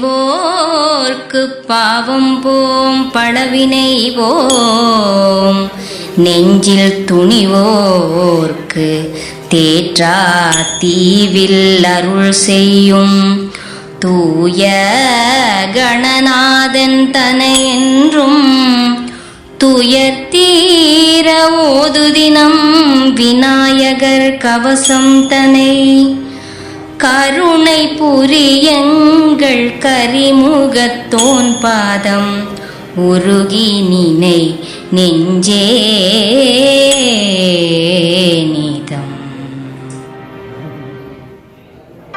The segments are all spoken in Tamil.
பணிவோர்க்கு பாவம் போம் பழவினை போம் நெஞ்சில் துணிவோர்க்கு தேற்றா தீவில் அருள் செய்யும் தூய கணநாதன் தனை என்றும் துயர் தீர ஓதுதினம் விநாயகர் கவசம் தனை கருணை புரியங்கள் கரிமுகத்தோன் பாதம் உருகி நினை நெஞ்சே நீதம்.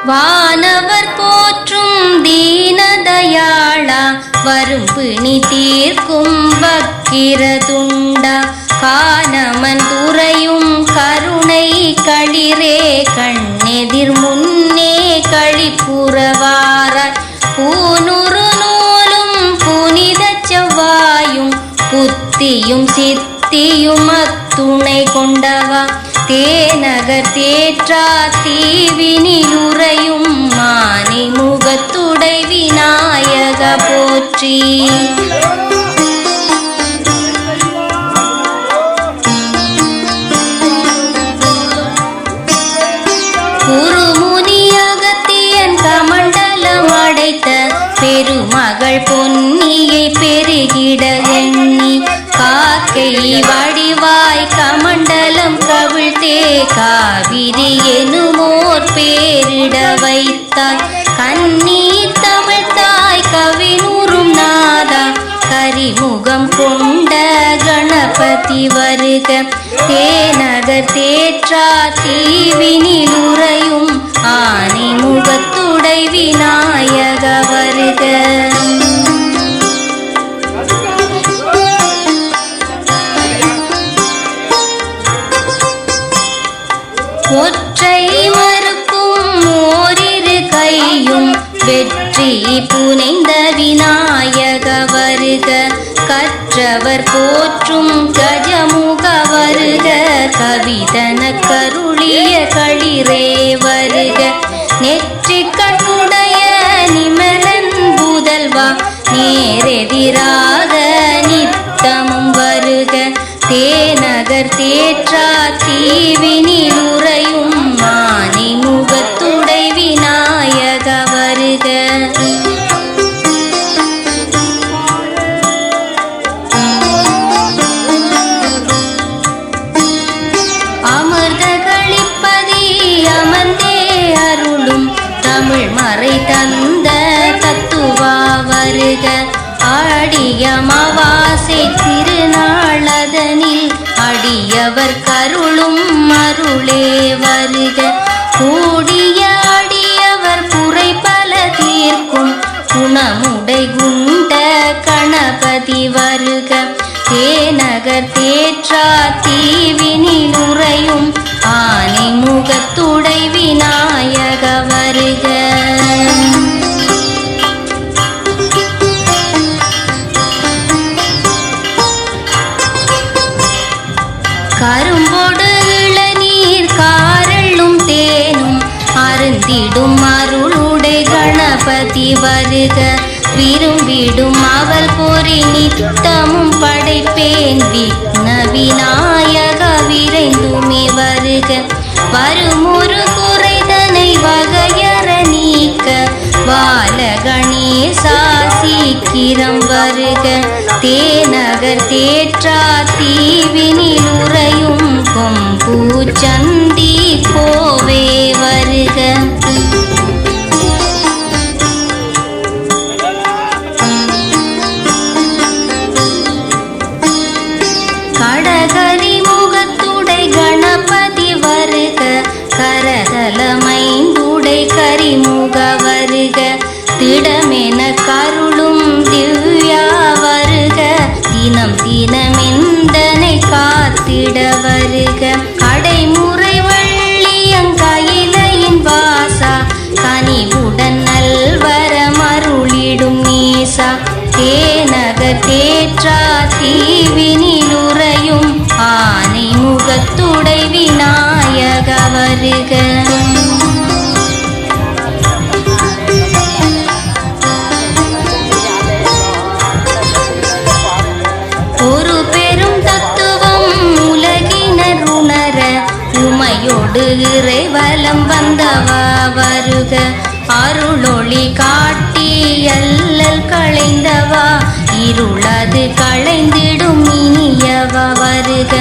வானவர் போற்றும் தீனதயாளா வரும்பிணி தீர்க்கும் வக்கிரதுண்டா காணமன் துறையும் கருணை களிரே கண்ணெதிர் முன்னே களிப்புறவாராய் பூனுறு நூலும் புனித செவ்வாயும் புத்தியும் சித்தியும் அத்துணை கொண்டவா தேநகர் தேற்றா தீவினிலுறையும் மானி முகத்துடை விநாயக போற்றி. குருமுனியகத்தியன் கமண்டலம் அடைத்த பெருமகள் பொன்னியை பெருகிட எண்ணி காக்கை வடிவாய் கமண்டலம் கவிழ்த்தே காவிரி எனுமோர் பேரிட வைத்தாய் கண்ணி தமிழ்த்தாய் கவினூரும் நாதா கரிமுகம் கொண்ட கணபதி வருக தேநகர் தேற்றா தீவினிலுறையும் ஆனை முகத்துடை விநாயக வருக. ஒற்றை மறுக்கும் ஓரிரு கையும் வெற்றி புனைந்த விநாயக வருக கற்றவர் போற்றும் கஜமுக வருக கவிதன கருளிய களிரே வருக நெற்றி கண்ணுடைய நிமலன் புதல்வா நேரெதிராக நித்தமும் வருக தேநகர் தேற்றா தீவினிலுறையும் மானி முகத்துடை விநாயக வருக. அமிர்த களிப்பதி அமர்ந்தே அருளும் தமிழ் மறை தந்த தத்துவா வருக ஆடிய அமாவாசை திருநாளதனில் அடியவர் கருளும் அருளே வருக கூடிய அடியவர் குறை பல தீர்க்கும் குணமுடை குண்ட கணபதி வருக தேநகர் தேற்றா தீவினிலுறையும் ஆனை முகத்துடை விநாயக வருக. கரும்பொடு இளநீர் காரெள்ளும் தேனும் அருந்திடும் அருளுடை கணபதி வருக விரும்பிடும் அவள் பொறி நித்தமும் படைப்பேன் விக்ன விநாயக விரைந்துமே வருக வருமொரு குறைதனை வகையற நீக்க பால கணேசா சீக்கிரம் வருக தேநகர் தேற்றா தீவினிலுறையும் கொம்பூச்சந்தி கோவே வருக. கடகரி முகத்துடை கணபதி வருக கரகலமைந்துடை கரிமுக வருக திடமென கருளும் திவ்யா வருக தினம் தினமெந்தனை காத்திட வருக கடைமுறை வள்ளியங்கையிலையின் வாசா கனிவுடன் நல்வர மருளிடும் நீசா தேநகர் தேற்றா தீவினிலுறையும் ஆனை முகத்துடை விநாயக வருக. வலம் வந்தவா வருக. அருளொளி காட்டி அல்லல் களைந்தவா இருளது களைந்திடும் இனியவா வருக.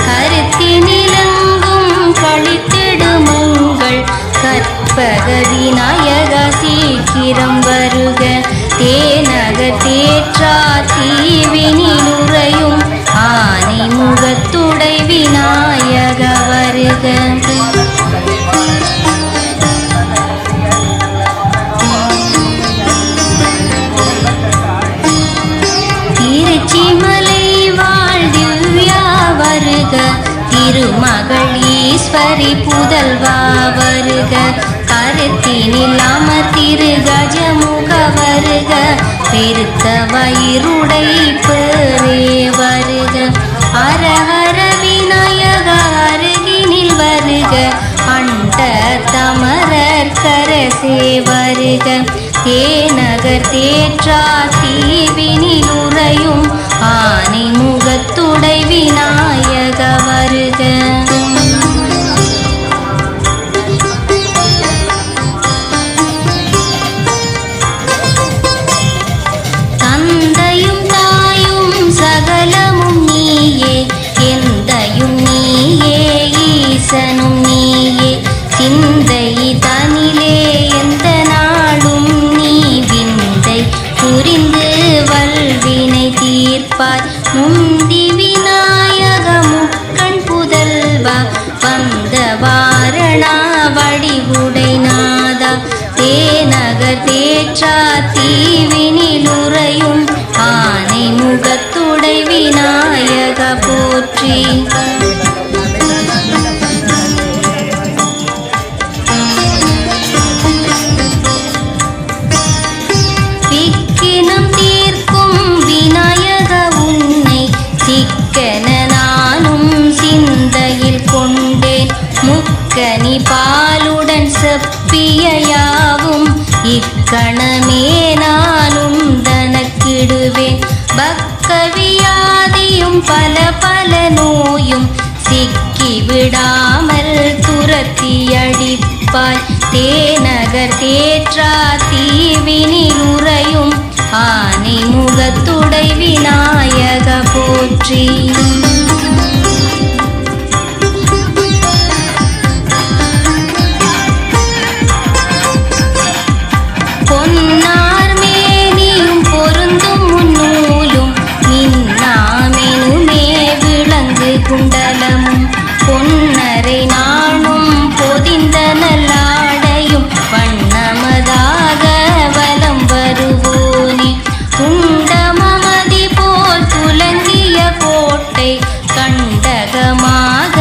கருத்தினிலங்கும் கழித்திடுமங்கள் கற்பக விநாயகா சீக்கிரம் வருக. தேனகர் தேற்றா தீவினில் உறையும் ஆனை முகத்துடை விநாயக வருக. திருச்சிமலை வாழ் திவ்யா வருக. திருமகள் ஈஸ்வரி புதல்வா வருக. கருத்தினில் அமர்த்திரு கஜமுக வருக. பெருத்த வயிறுடை பேரே வருக. ஹரஹர விநாயக அருகினில் வருக. அண்ட தமரர் கரசே வருக. தேனகர் தேற்றா தீவினில் உறையும் ஆனை முகத்துடை விநாயக வருக. தந்தையும் தாயும் சகலமும் நீயே. எந்தையும் நீயே ஈசனும் நீயே. சிந்தை தனிலே எந்த நாளும் நீ விந்தை புரிந்து வல்வினை தீர்ப்பாய். முந்தி விநாயக முக்கண் புதல்வா வந்த வாரணா வடிவுடை நாதா. தேனகர் தேற்றா தீவினில் உறையும் ஆனை முகத்துடை விநாயக போற்றி. விக்கினம் தீர்க்கும் விநாயக உன்னை சிக்கன நானும் சிந்தையில் கொண்டேன். முக்கனி பாலுடன் செப்பிய யாவும் இக்கணமே நானும் தனக்கிடுவேன். பக்கவியாதியும் பல பல நோயும் சிக்கி விடாமல் துரத்தி அடிப்பாய். தேனகர் தேற்றா தீவினில் உறையும் ஆனை முகத்துடை விநாயக போற்றி. பொன்னார் மேனியும் பொருந்தும் முன்னூலும் மின்னாமெனுமே விளங்கு குண்டலமும் பொன்னரை நானும் பொதிந்த நல்லாடையும் வண்ணமதாக வலம் வருவோனே. துண்டமதி போல் துலங்கிய கோட்டை கண்டகமாக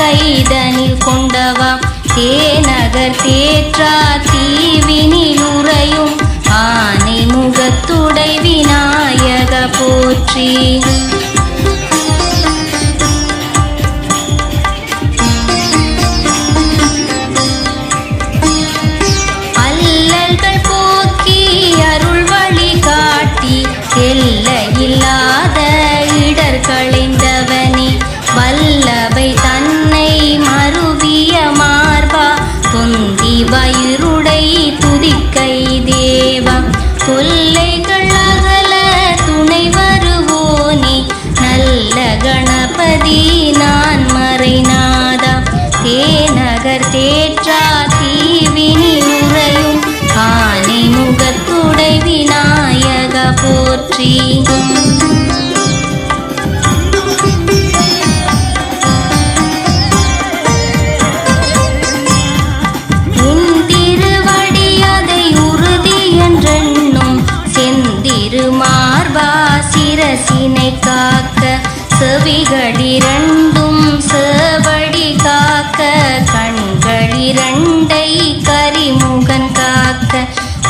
கைதனில் கொண்டவா. தேனகர் தேற்றா தீவினில் உறையும் ஆனை முகத்துடை விநாயக போற்றி. அல்லல்கள் போக்கி அருள் வழி காட்டி எல்லையில்லாத இடர் களைந்தவனே. வல்லவை தன்னை மருவிய மார்பா தொந்தி வயிறுடை துதிக்கை தேவா. தொல்லைகள் அகல துணை வருவோனே. நல்ல கணபதி நான் மறைநாதா. தேனகர் தேற்றா தீவினில் உறையும் ஆனை முகத்துடை விநாயக போற்றி. செந்திருமார்பா சிரசினை காக்க. செவிகளிரண்டும் சேவடி காக்க. கண்களிரண்டை கரிமுகன் காக்க.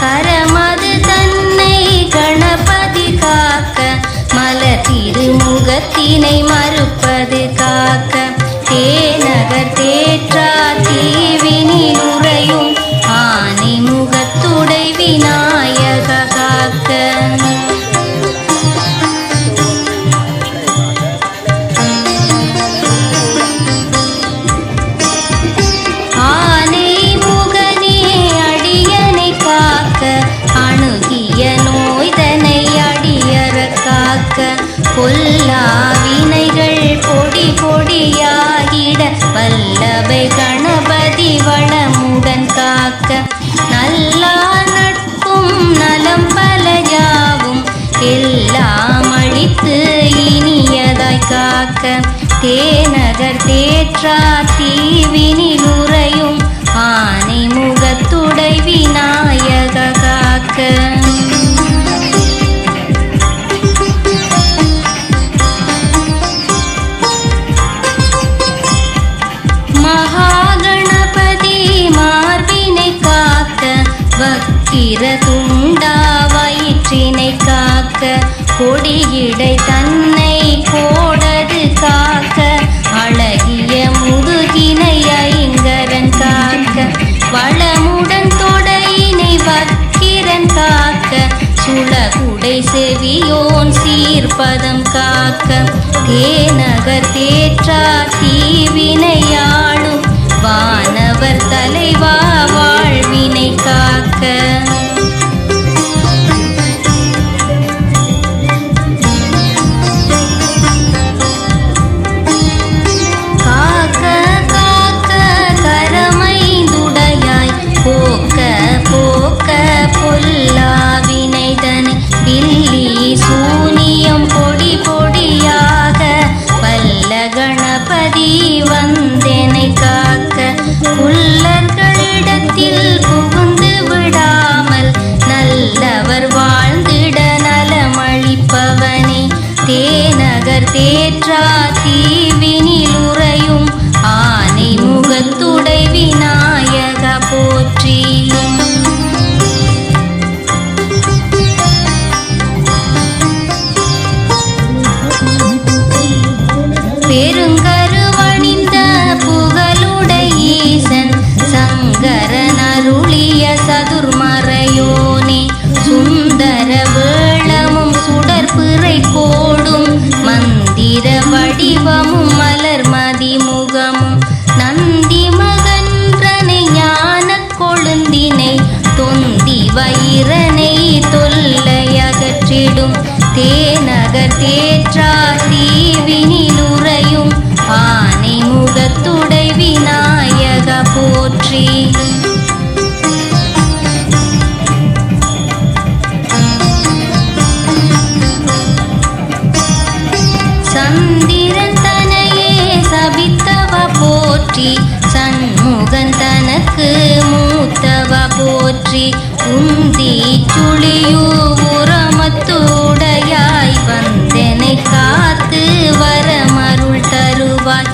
கரமது தன்னை கணபதி காக்க. மலர் திருமுகத்தினை மறுப்பது காக்க. தேனகர் தேற்றா தீவினில் உறையும் ஆனை முகத்துடை விநாயக காக்க. காக்க தேநகர் தேற்றா தீவினிலுறையும் ஆனை முகத்துடை விநாயக காக்க மகாகணபதி மார்பினை காக்க வக்கிர துண்டா வயிற்றினை காக்க கொடியிடை தன்னை கோடது காக்க அழகிய முதுகினை ஐங்கரன் காக்க வளமுடன் தொடையினை வக்கிரன் காக்க சுளகுடை செவியோன் சீர்பதம் காக்க தேநகர் தேற்றா தீவினையாளும் வானவர் தலைவா வாழ்வினை காக்க காக்க காக்க கரமைந்துடையாய் போக்க போக்க பொல்லாவினைதனை பில்லி சூனியம் பொடி பொடியாக வல்ல கணபதி வந்தெனை காக்க புல்லர்களிடத்தில் புகுந்து விடாமல் நல்லவர் வாழ்ந்திட நலமளிப்பவனே தேநகர் தேற்றா தீவினிலுறையும் ஆனை முகத்துடை விநாயக போற்றி பெருங்கருவணிந்த புகழுடை ஈசன் சங்கரன் அருளிய சதுர்மறையோனே சுந்தர வேளமும் சுடற்பிறை கோடும் மந்திர வடிவமும் மலர்மதி முகமும் நந்தி மகன்றனை ஞான கொழுந்தினை தொந்தி வயிறனை தொல்லையகற்றிடும் தேநகர் தேற்றா தீவினிலுறையும் ஆனை முகத்துடை விநாயக போற்றி சந்திரன் தனையே சபித்தவ போற்றி சண்முகன் தனக்கு மூத்தவ போற்றி உந்தி சுழியூ உரமத்துடையாய் வந்தெனை காத்து வரமருள் தருவாய்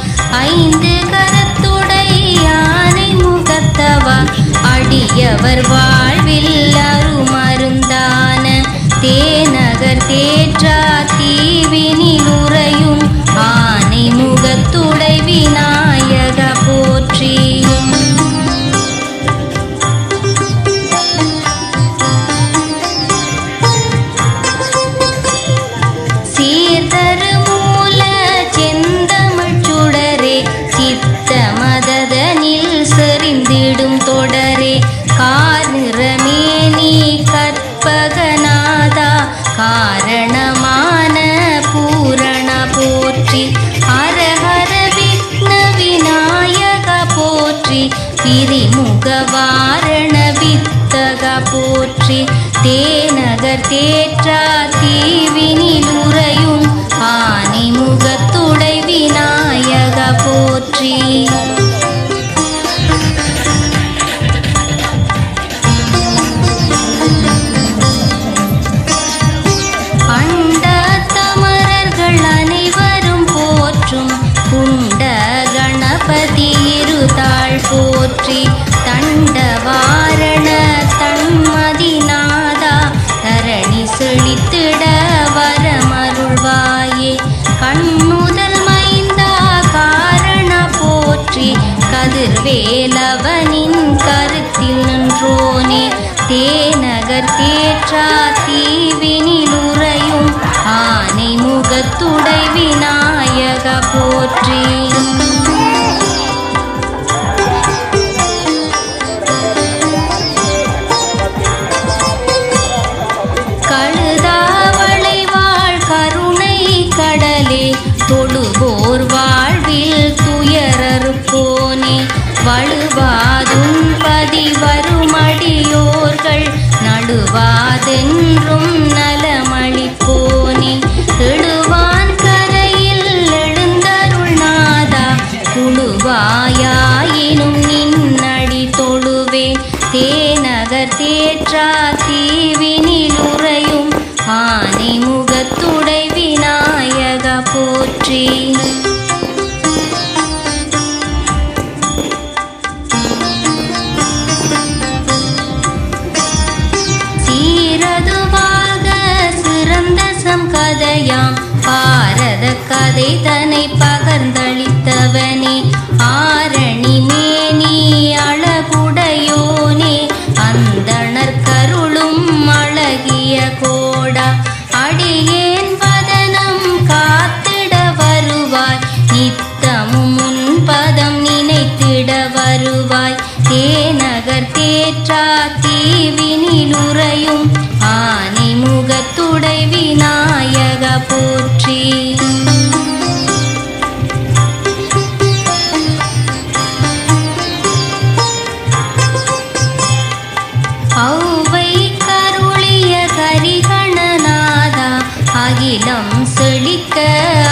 ஐந்து கரத்துடை யானை முகத்தவா அடியவர் வாழ்வில் அருமருந்தான தேநகர் தேற்றா தீவினிலுறையும் ஆனை முகத்துடை விநாயக போற்றி சீர்தரு மூல செந்தமிழ் சுடரே சித்த மததனில் செறிந்திடும் தொடரே கார்நிறமேனி கற்பகநாதா காரணமான பூரண போற்றி ஹரஹர விக்ன விநாயக போற்றி விரிமுக வாரண வித்தக போற்றி தேநகர் தேற்றா தீவினிலுறையும் ஆனை முகத்துடை விநாயக போற்றி அண்டத்தமரர்கள் அனைவரும் போற்றும் குண்ட கணபதி இருதாள் போற்றி தண்டவாரண தன்மதிநாதா தரணி செழித்திட வரமருள்வாயே கண்ணுதல் மைந்தா காரண போற்றி கதிர்வேலவனின் கருத்தில் நின்றோனே தேநகர் தேற்றா தீவினிலுறையும் ஆனை முகத்துடை விநாயக போற்றி கழுதாவளை வாழ் கருணை கடலே தொழுவோர் வாழ்வில் துயரறுப்போனே வழுவாதும் பதிவருமடியோர்கள் நடுவாதென்றும் நலமளிப்போனே எழுவான் கரையில் எழுந்த போற்றி. சீரதுவாக சிறந்த சம்கதையாம் பாரத கதை தன்னை பகர்ந்தளித்தவனே, ஆரணி மேனி அழகுடையோனே, அந்தணர் கருளும் அழகிய கோடா, அடியேன் வதனம் காத்திட வருவாய், நித்தமும் முன்பதம் நினைத்திட வருவாய், தேநகர் தேற்றா தீவினில் உறையும் ஆனை முகத்துடை விநாயக போற்றி. ஔவை கருளிய கரிகணநாதா, அகிலம் செழிக்க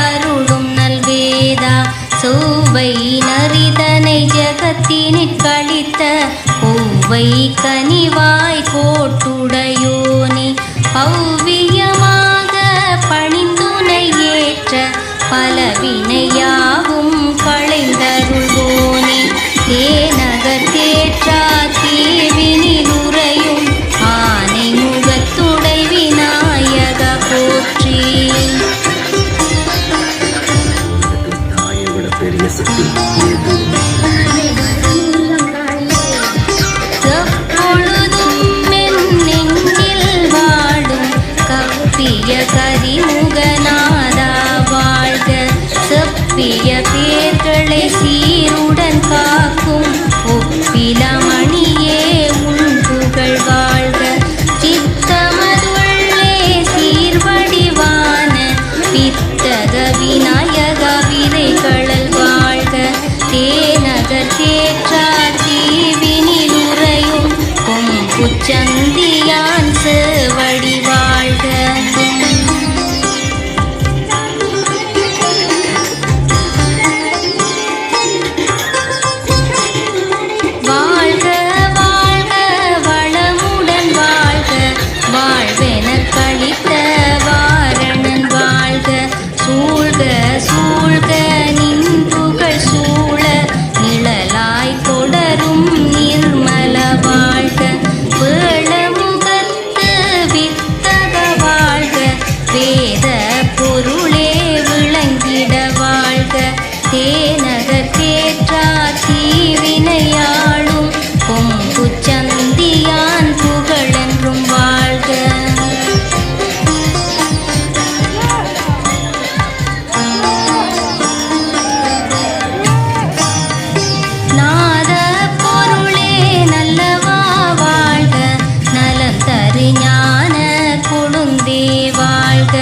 அருளும் நல்வேதா, சௌவை நரிதனை ஜகத்தினிற் கழித்த ஒவ்வை கனிவாய் கோட்டுடையோனே, பௌவியமாக பணிந்துனை ஏற்ற பலவினையாவும் களைந்தருள்வோனே, தேநகர் தேற்றா தீவினில் உறையும் ஆனை முகத்துடை விநாயக போற்றி. எப்பொழுதும் என் நெஞ்சில் வாடும் கப்பிய கரிமுகநாதா வாழ்க, செப்பிய பேர்களை சீருடன் காக்கும் ஒப்பிலமணியே உன் புகழ் வாழ்க, சித்தமதுள்ளே சீர்வடிவான வித்தக விநாயக விரைகளல் வாழ்க, தேநகர் தேற்றா தீவினில் உறையும் கொம்புச்சந்தியான் சேவடி வாழ்க. வாழ்க வாழ்க வளமுடன் வாழ்க, வாழ்வென கழித்த வாரணன் வாழ்க, சூழ்க சூழ்க நின் புகழ் சூழ நிழலாய் தொடரும் நிர்மல வாழ்க, வேளமுகத்து வித்தக வாழ்க, வேத பொருளே விளங்கிட வாழ்க, தேநகர் தேற்றா தீவினையாளும் கொம்புச்சந்தியான் புகழென்றும் வாழ்க. நாத பொருளே நல்லவா வாழ்க, நலம் தரு ஞான கொழுந்தே வாழ்க,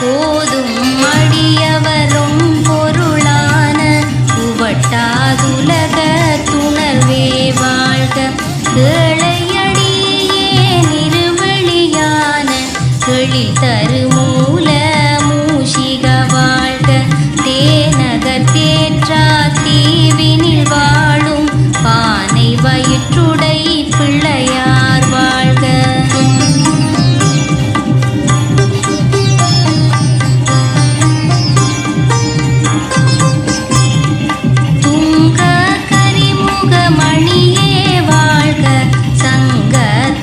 போதும் அடியவரும் பொருளான உவட்டாதுலக துணர்வே வாழ்க, ஏழையடியே நிருவெளியான எழில் தரு மூல மூஷிக வாழ்க, தேநகர் தேற்றா தீவினில் வாழும் பானை வயிற்றுடை பிள்ளையார் வாழ்க. துங்க கரிமுக மணியே வாழ்க, சங்க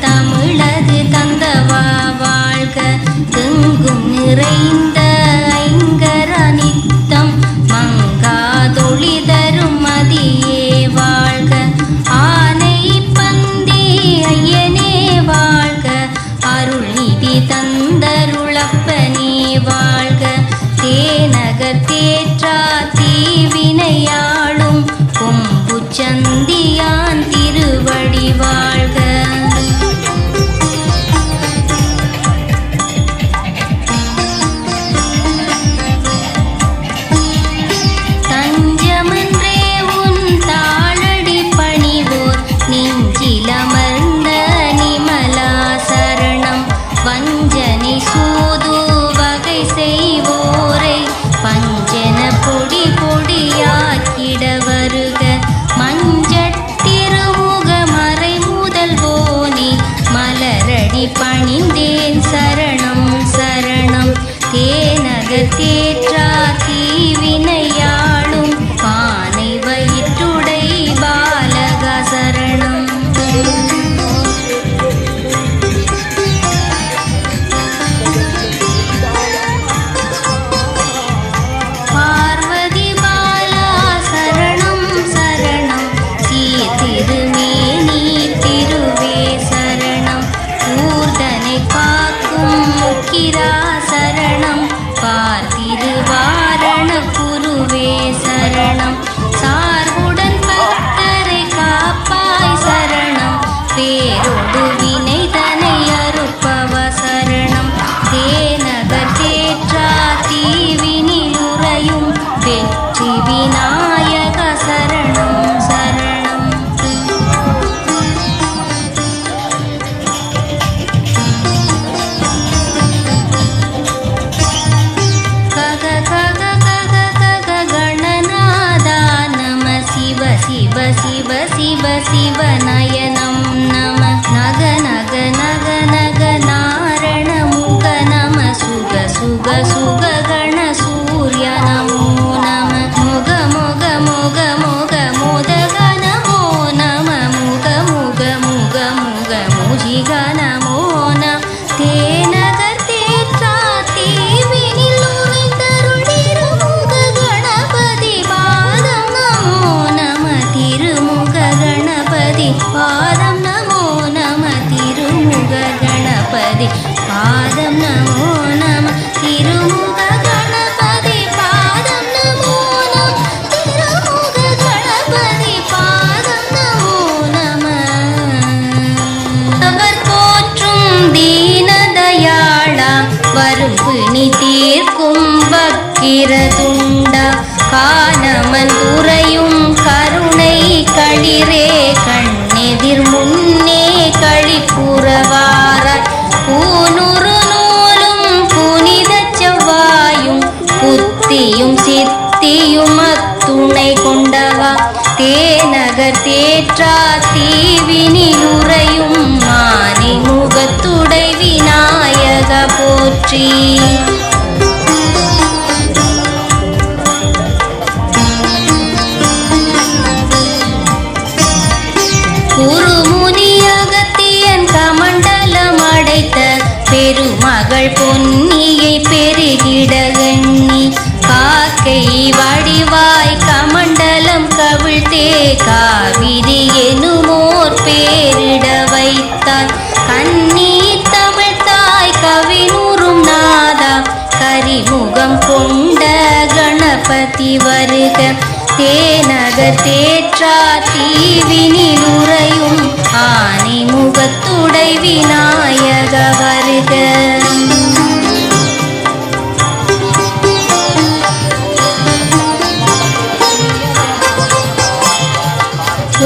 தமிழது தந்தவா வாழ்க, தெங்கும் நிறைந்த ஐங்கர நித்தம் மங்காதொளி தரும் மதியே வாழ்க, ஆனை பந்தி ஐயனே வாழ்க, அருள் நிதி தந்தருளப்பனே வாழ்க, தேநகர் தேற்றா தீவினையாளும் கொம்புச்சந்தியான் திருவடி வாழ்க. தஞ்சமென்றே உன் தாளடி பணிவோர் நெஞ்சிலமர்ந்த நிமலா சரணம், வஞ்சனை சூது வகை செய்வோரை பஞ்சன பொடி பொடியாக்கிட வருக, மஞ்சட்டிருமுக மறை முதல்வோனே மலரடி பணிந்தேன் சரணம் சரணம், தேநகர் தேற்றா தீவி சரணம் சார்புடன் பக்தரை காப்பாய் சரணம் பேரோடு வினை தனை அறுப்பவ சரணம் தேநகர் தேற்றா தீவினில் உறையும் வெற்றி விநாயக சரணம் சரணம் கக கக கக கக கணநாதா நம சிவ சிவ சிவ சிவ சிவ நயனம் நம நக நக நக நக நாரண முக நம சுக சுக சுக கண சூர்ய நமோ நம முக முக முக முக மோதக நமோ நம முக முக முக முக முஜிக நமோ நம தேநகர் தேற்றா தீவினில் உறைந்தருளிருமுக கணபதி பாதம் நமோ நம திருமுக கணபதி பாதம் நமோ நம திருமுக கணபதி பாதம் நமோ நம திருமுக கணபதி பாதம் நமோ நம திருமுக கணபதி பாதம் நமோ நம அவர் போற்றும் தீனதயாளா வரும்பிணி தீர்க்கும் வக்கிரதுண்டா காணமன் உறையும் கருணை களிரே கண்ணெதிர் முன்னே களிப்புறவாராய் பூனுறு நூலும் புனித செவ்வாயும் புத்தியும் சித்தியும் அத்துணை கொண்டவா தேநகர் தேற்றா தீவினில் உறையும் மானை முகத்துடை விநாயக போற்றி குருமுனியகத்தியன் கமண்டலம் அடைத்த பெருமகள் பொன்னியை பெருகிட எண்ணி காக்கை வடிவாய் கமண்டலம் கவிழ்த்தே காவிரி எனுமோர் பேரிட வைத்தாய் கண்ணி தமிழ்த்தாய் கவினூரும் நாதா கரிமுகம் கொண்ட கணபதி வருக தேநகர் தேற்றா தீவினில் உறையும் ஆனை முகத்துடை விநாயக வருக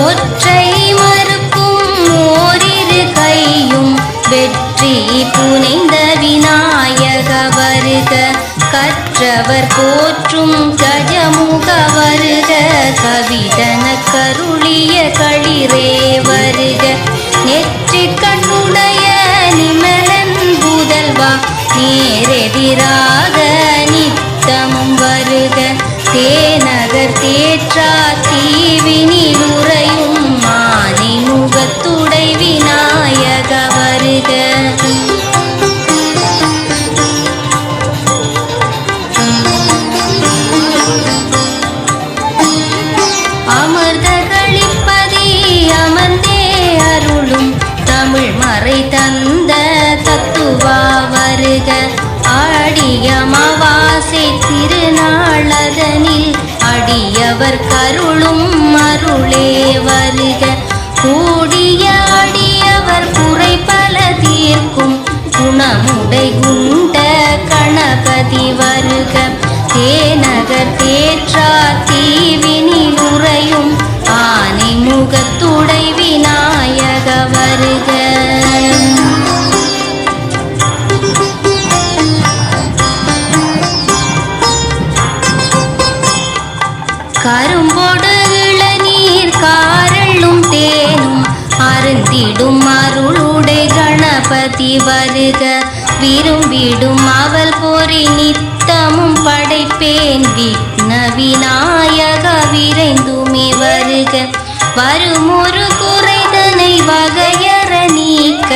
ஒற்றை மறுக்கும் ஓரிரு கையும் வெற்றி புனைந்த விநாயக வருக கற்றவர் போற்றும் கஜமுக வருக கவிதன கருளிய களிரே வருக நெற்றி கண்ணுடைய நிமலன் புதல்வா நேரெதிராக நித்தமும் வருக தேநகர் தேற்றா தீவினில் உறையும் மானை முகத்துடை விநாயக வருக அமர்தகளிப்பதி அமர்ந்தே அருளும் தமிழ் மறை தந்த தத்துவா வருக ஆடிய அமாவாசை திருநாளதனில் அடியவர் கருளும் அருளே வருக கூடிய அடியவர் குறைபல தீர்க்கும் குணமுடை குண்ட கணபதி வருக தேநகர் தேற்றா தீவினில் உறையும் ஆனை முகத்துடை விநாயக வருக கரும்பொடு இளநீர் காரள்ளும் தேனும் அருந்திடும் அருளுடை கணபதி வருக விரும்பிடும் அவள் பொறி நித்தமும் படைப்பேன் விக்ன விநாயக விரைந்துமே வருக வருமொரு குறைதனை வகையற நீக்க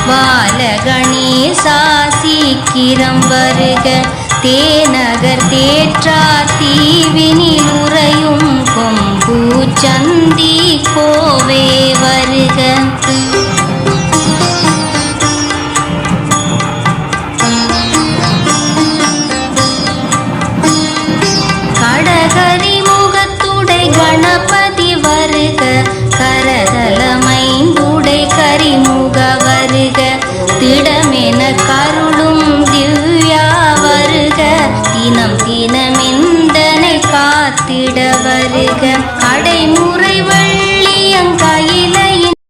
வால கணேசா சீக்கிரம் வருக தேநகர் தேற்றா தீவினில் உறையும் கொம்பு சந்தி கோவே வருக கடகரி முகத் கணபதி வருக கரதலமைந்துடை கரிமுக வருக திடமென கருளும் திவ்யா வருக தினம்